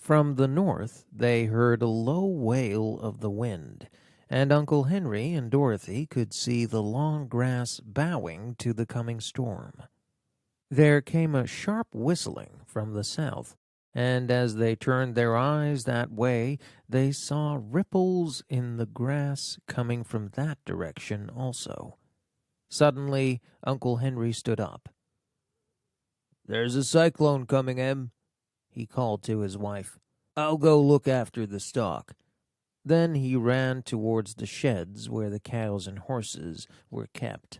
From the north they heard a low wail of the wind, and Uncle Henry and Dorothy could see the long grass bowing to the coming storm. There came a sharp whistling from the south, and as they turned their eyes that way, they saw ripples in the grass coming from that direction also. Suddenly, Uncle Henry stood up. "There's a cyclone coming, Em," he called to his wife. "I'll go look after the stock." Then he ran towards the sheds where the cows and horses were kept.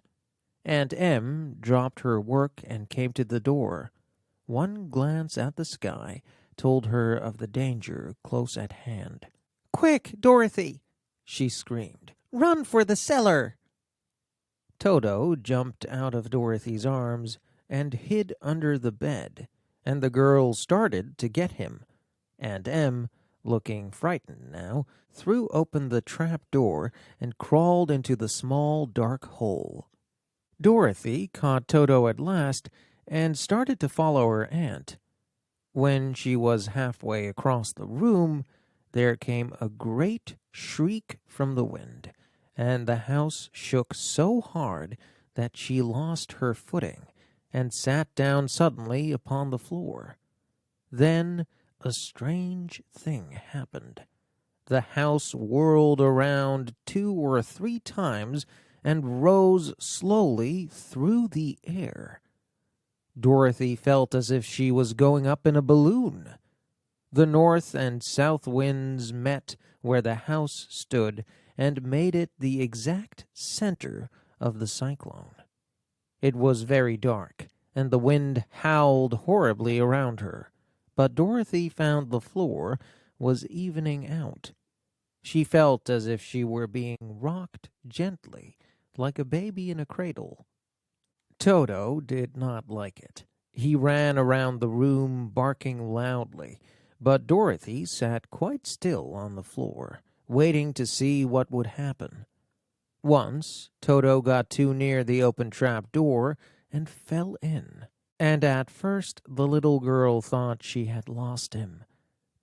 Aunt Em dropped her work and came to the door. One glance at the sky told her of the danger close at hand. "Quick, Dorothy!" she screamed. "Run for the cellar!" Toto jumped out of Dorothy's arms and hid under the bed, and the girl started to get him. Aunt Em, looking frightened now, threw open the trap door and crawled into the small dark hole. Dorothy caught Toto at last and started to follow her aunt. When she was halfway across the room, there came a great shriek from the wind, and the house shook so hard that she lost her footing and sat down suddenly upon the floor. Then a strange thing happened. The house whirled around 2 or 3 times and rose slowly through the air. Dorothy felt as if she was going up in a balloon. The north and south winds met where the house stood and made it the exact center of the cyclone. It was very dark, and the wind howled horribly around her, but Dorothy found the floor was evening out. She felt as if she were being rocked gently, like a baby in a cradle. Toto did not like it. He ran around the room barking loudly, but Dorothy sat quite still on the floor, waiting to see what would happen. Once, Toto got too near the open trap door and fell in, and at first the little girl thought she had lost him.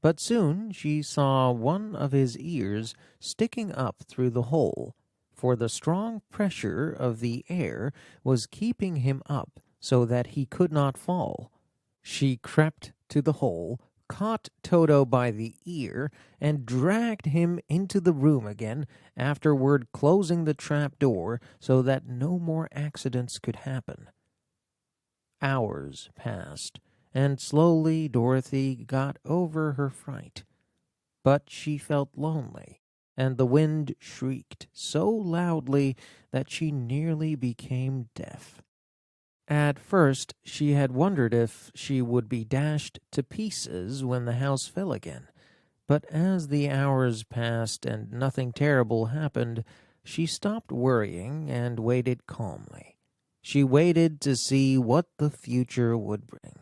But soon she saw one of his ears sticking up through the hole, for the strong pressure of the air was keeping him up so that he could not fall. She crept to the hole, caught Toto by the ear, and dragged him into the room again, afterward closing the trap door so that no more accidents could happen. Hours passed, and slowly Dorothy got over her fright. But she felt lonely, and the wind shrieked so loudly that she nearly became deaf. At first she had wondered if she would be dashed to pieces when the house fell again, but as the hours passed and nothing terrible happened, she stopped worrying and waited calmly. She waited to see what the future would bring.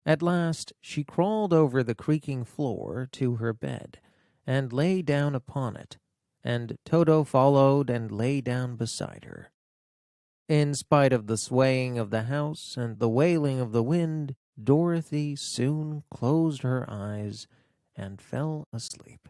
At last she crawled over the creaking floor to her bed and lay down upon it, and Toto followed and lay down beside her. In spite of the swaying of the house and the wailing of the wind, Dorothy soon closed her eyes and fell asleep.